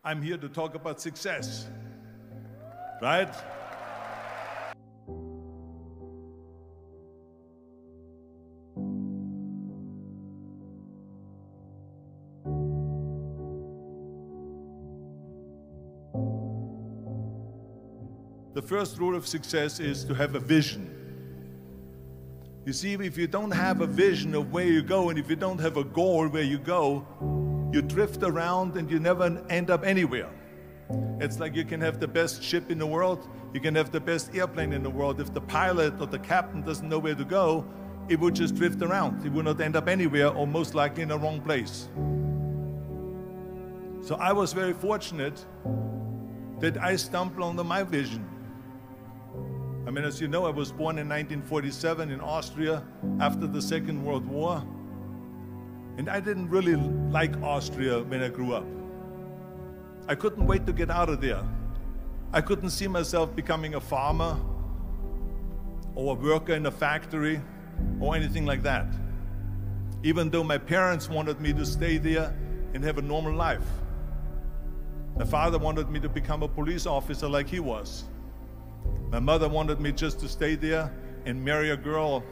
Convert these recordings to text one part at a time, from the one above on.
I'm here to talk about success, right? The first rule of success is to have a vision. You see, if you don't have a vision of where you go, and if you don't have a goal where you go, you drift around and you never end up anywhere. It's like you can have the best ship in the world, you can have the best airplane in the world. If the pilot or the captain doesn't know where to go, it would just drift around. It would not end up anywhere, or most likely in the wrong place. So I was very fortunate that I stumbled onto my vision. I mean, as you know, I was born in 1947 in Austria after the Second World War. And I didn't really like Austria when I grew up. I couldn't wait to get out of there. I couldn't see myself becoming a farmer or a worker in a factory or anything like that. Even though my parents wanted me to stay there and have a normal life. My father wanted me to become a police officer like he was. My mother wanted me just to stay there and marry a girl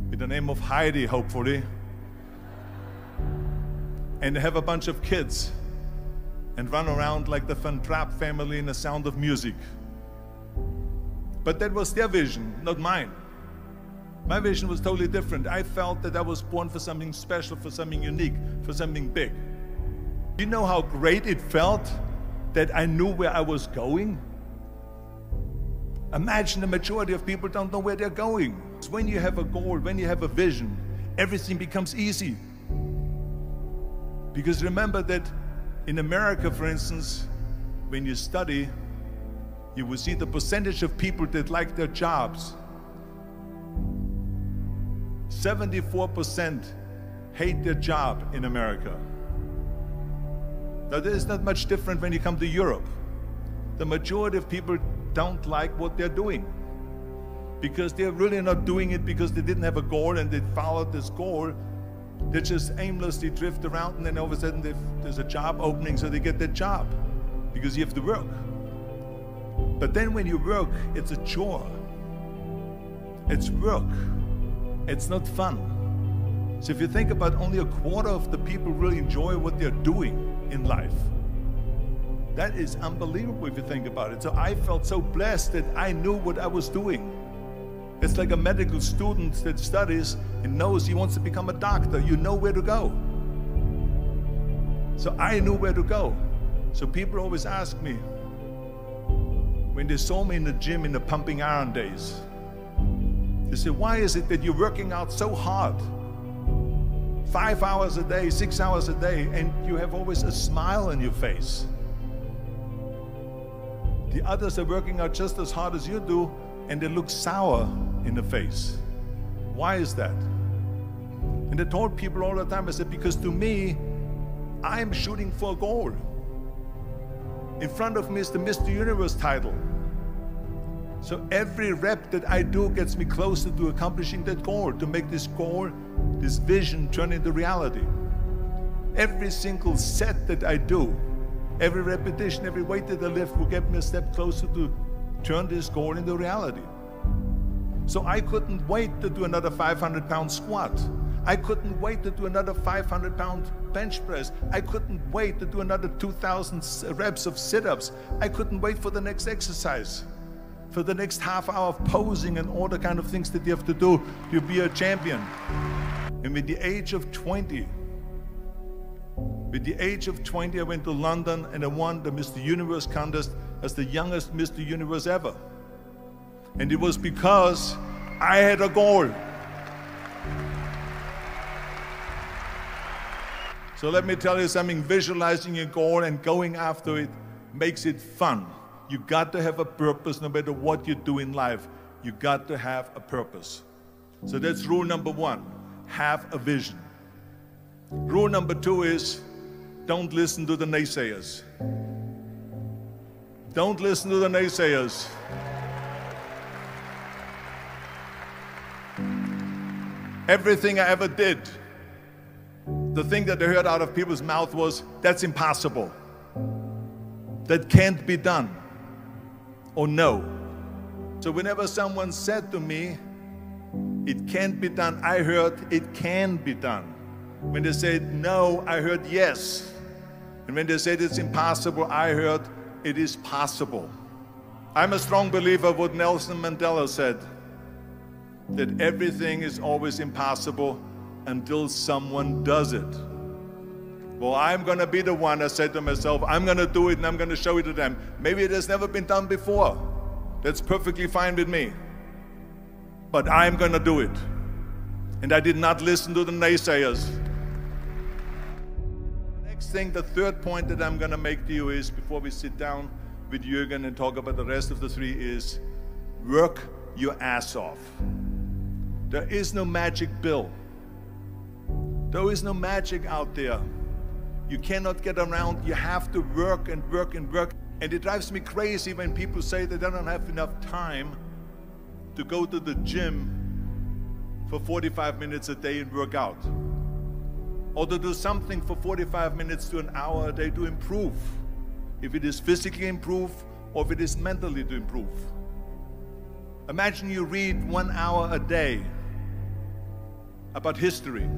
with the name of Heidi, hopefully, and have a bunch of kids and run around like the Van Trapp family in The Sound of Music. But that was their vision, not mine. My vision was totally different. I felt that I was born for something special, for something unique, for something big. Do you know how great it felt that I knew where I was going? Imagine the majority of people don't know where they're going. When you have a goal, when you have a vision, everything becomes easy. Because remember that in America, for instance, when you study, you will see the percentage of people that like their jobs. 74% hate their job in America. Now, there is not much different when you come to Europe. The majority of people don't like what they're doing because they're really not doing it because they didn't have a goal and they followed this goal. They just aimlessly drift around, and then all of a sudden there's a job opening, so they get that job because you have to work. But then when you work, it's a chore. It's work. It's not fun. So if you think about, only a quarter of the people really enjoy what they're doing in life. That is unbelievable if you think about it. So I felt so blessed that I knew what I was doing. It's like a medical student that studies and knows he wants to become a doctor. You know where to go. So I knew where to go. So people always ask me, when they saw me in the gym in the pumping iron days, they say, why is it that you're working out so hard? 5 hours a day, 6 hours a day, and you have always a smile on your face. The others are working out just as hard as you do, and they look sour in the face. Why is that? And I told people all the time, I said, because to me, I'm shooting for a goal. In front of me is the Mr. Universe title. So every rep that I do gets me closer to accomplishing that goal, to make this goal, this vision turn into reality. Every single set that I do, every repetition, every weight that I lift will get me a step closer to turn this goal into reality. So I couldn't wait to do another 500-pound squat. I couldn't wait to do another 500-pound bench press. I couldn't wait to do another 2,000 reps of sit-ups. I couldn't wait for the next exercise, for the next half hour of posing and all the kind of things that you have to do to be a champion. And with the age of 20, I went to London and I won the Mr. Universe contest as the youngest Mr. Universe ever. And it was because I had a goal. So let me tell you something, visualizing a goal and going after it makes it fun. You got to have a purpose no matter what you do in life. You got to have a purpose. So that's rule number one, have a vision. Rule number two is, don't listen to the naysayers. Don't listen to the naysayers. Everything I ever did, the thing that I heard out of people's mouth was, that's impossible. that can't be done or no. So whenever someone said to me, it can't be done, I heard it can be done. When they said no, I heard yes. And when they said it's impossible, I heard it is possible. I'm a strong believer of what Nelson Mandela said, that everything is always impossible until someone does it. Well, I'm going to be the one, I said to myself, I'm going to do it and I'm going to show it to them. Maybe it has never been done before. That's perfectly fine with me. But I'm going to do it. And I did not listen to the naysayers. The next thing, the third point that I'm going to make to you is, before we sit down with Jürgen and talk about the rest of the three, is work your ass off. There is no magic pill. There is no magic out there. You cannot get around. You have to work and work and work. And it drives me crazy when people say they don't have enough time to go to the gym for 45 minutes a day and work out, or to do something for 45 minutes to an hour a day to improve, if it is physically improve or if it is mentally to improve. Imagine you read 1 hour a day about history.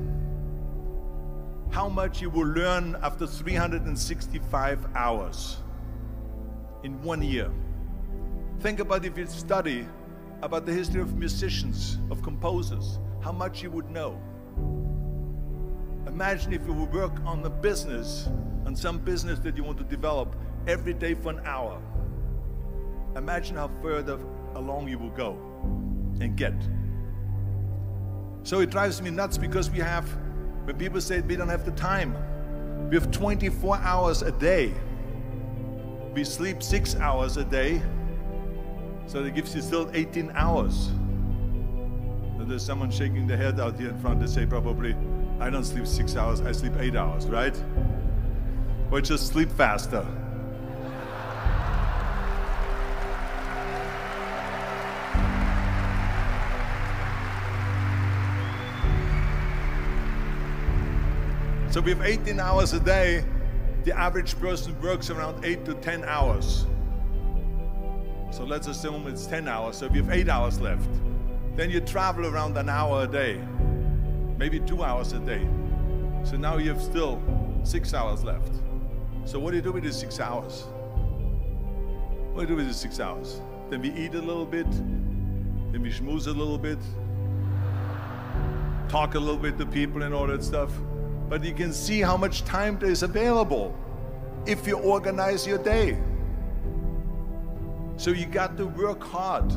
How much you will learn after 365 hours in 1 year. Think about if you study about the history of musicians, of composers, how much you would know. Imagine if you would work on a business, on some business that you want to develop every day for an hour. Imagine how further along you will go and get. So it drives me nuts because we have, when people say we don't have the time, we have 24 hours a day. We sleep 6 hours a day, so that gives you still 18 hours. And there's someone shaking their head out here in front. They say probably, I don't sleep 6 hours, I sleep 8 hours, right? Or just sleep faster. So we have 18 hours a day. The average person works around 8 to 10 hours. So let's assume it's 10 hours, so if you have 8 hours left, then you travel around an hour a day, maybe 2 hours a day. So now you have still 6 hours left. So what do you do with these 6 hours? What do you do with these 6 hours? Then we eat a little bit, then we schmooze a little bit, talk a little bit to people and all that stuff. But you can see how much time there is available if you organize your day. So you got to work hard.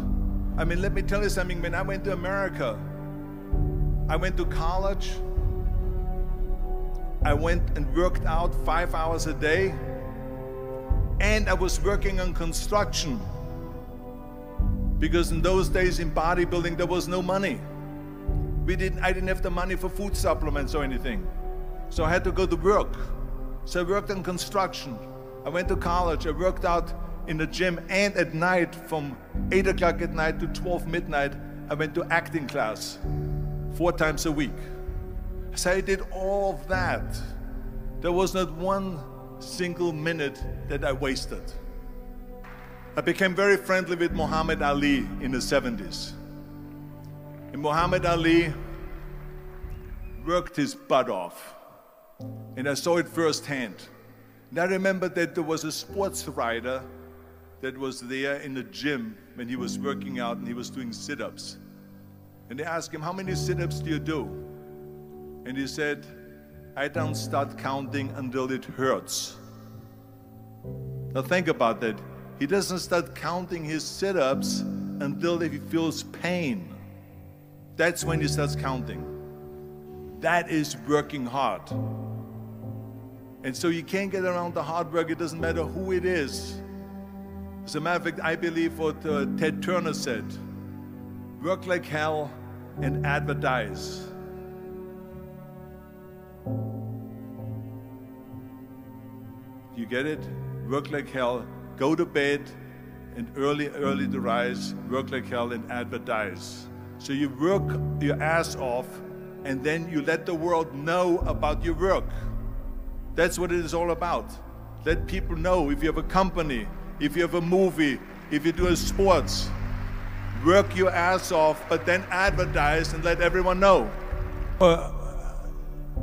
I mean, let me tell you something. When I went to America, I went to college. I went and worked out 5 hours a day. And I was working on construction. Because in those days in bodybuilding, there was no money. I didn't have the money for food supplements or anything. So I had to go to work. So I worked on construction. I went to college. I worked out in the gym, and at night from 8 o'clock at night to 12 midnight, I went to acting class 4 times a week. So I did all of that. There was not one single minute that I wasted. I became very friendly with Muhammad Ali in the 70s. And Muhammad Ali worked his butt off. And I saw it firsthand. And I remember that there was a sports writer that was there in the gym when he was working out and he was doing sit-ups. And they asked him, how many sit-ups do you do? And he said, I don't start counting until it hurts. Now think about that. He doesn't start counting his sit-ups until he feels pain. That's when he starts counting. That is working hard. And so you can't get around the hard work. It doesn't matter who it is. As a matter of fact, I believe what Ted Turner said, work like hell and advertise. You get it? Work like hell, go to bed, and early to rise, work like hell and advertise. So you work your ass off, and then you let the world know about your work. That's what it is all about. Let people know. If you have a company, if you have a movie, if you do a sports, work your ass off, but then advertise and let everyone know.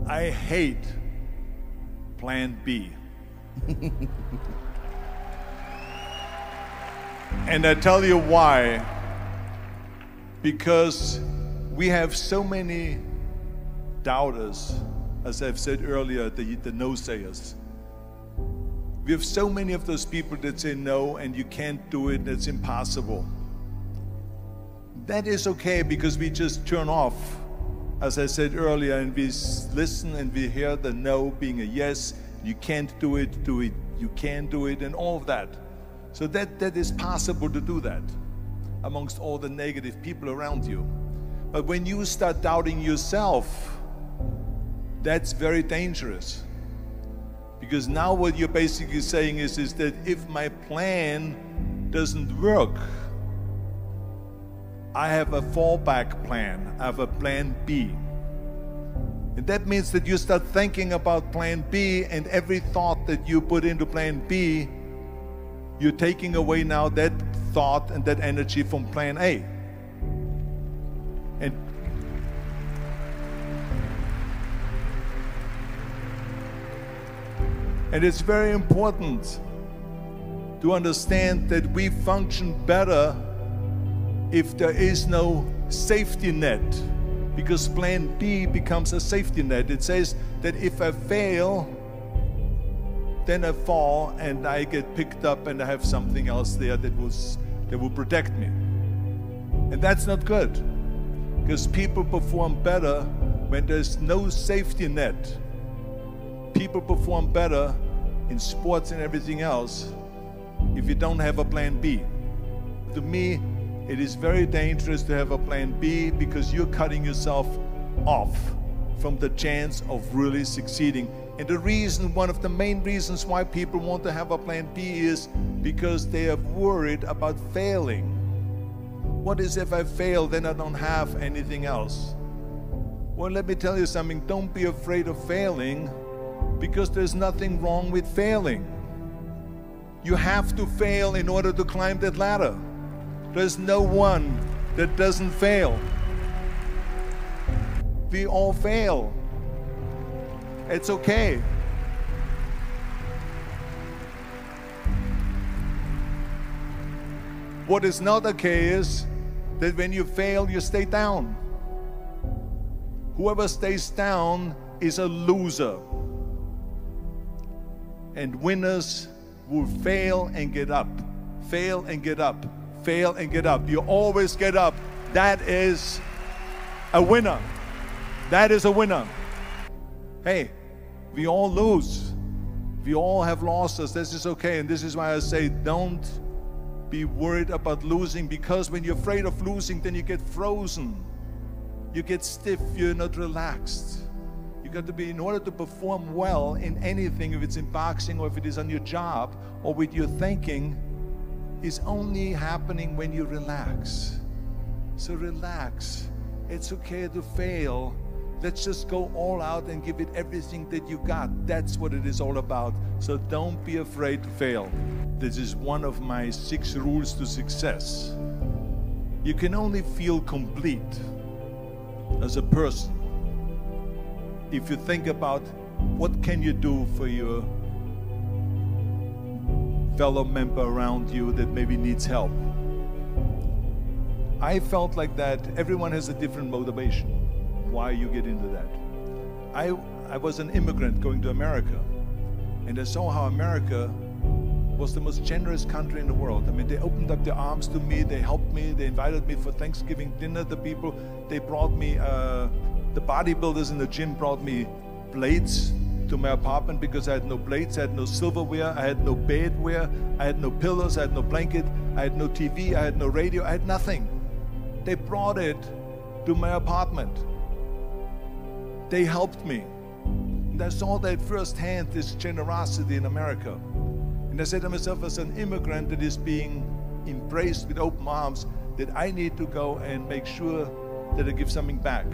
I hate Plan B. And I tell you why. Because we have so many doubters, as I've said earlier, the no-sayers. We have so many of those people that say no, and you can't do it, and it's impossible. That is okay, because we just turn off, as I said earlier, and we listen and we hear the no being a yes. You can't do it, you can do it, and all of that. So that is possible to do that amongst all the negative people around you. But when you start doubting yourself, that's very dangerous. Because now what you're basically saying is that if my plan doesn't work, I have a fallback plan, I have a plan B. And that means that you start thinking about plan B, and every thought that you put into plan B, you're taking away now that thought and that energy from plan A. And it's very important to understand that we function better if there is no safety net, because plan B becomes a safety net. It says that if I fail, then I fall and I get picked up and I have something else there that will protect me. And that's not good, because people perform better when there's no safety net. People perform better in sports and everything else if you don't have a plan B. To me, it is very dangerous to have a plan B, because you're cutting yourself off from the chance of really succeeding. And the reason, one of the main reasons why people want to have a plan B is because they are worried about failing. What is if I fail, then I don't have anything else? Well, let me tell you something. Don't be afraid of failing, because there's nothing wrong with failing. You have to fail in order to climb that ladder. There's no one that doesn't fail. We all fail. It's okay. What is not okay is that when you fail, you stay down. Whoever stays down is a loser. And winners will fail and get up, fail and get up, fail and get up. You always get up. That is a winner. That is a winner. Hey, we all lose. We all have losses. This is okay. And this is why I say don't be worried about losing, because when you're afraid of losing, then you get frozen. You get stiff. You're not relaxed. You got to be, in order to perform well in anything, if it's in boxing or if it is on your job or with your thinking, is only happening when you relax. So relax. It's okay to fail. Let's just go all out and give it everything that you got. That's what it is all about. So don't be afraid to fail. This is one of my 6 rules to success. You can only feel complete as a person if you think about what can you do for your fellow member around you that maybe needs help. I felt like that. Everyone has a different motivation why you get into that. I was an immigrant going to America, and I saw how America was the most generous country in the world. I mean, they opened up their arms to me, they helped me, they invited me for Thanksgiving dinner. The people, they brought me, the bodybuilders in the gym brought me plates to my apartment because I had no plates, I had no silverware, I had no bedware, I had no pillows, I had no blanket, I had no TV, I had no radio, I had nothing. They brought it to my apartment. They helped me. And I saw that firsthand, this generosity in America. And I said to myself, as an immigrant that is being embraced with open arms, that I need to go and make sure that I give something back.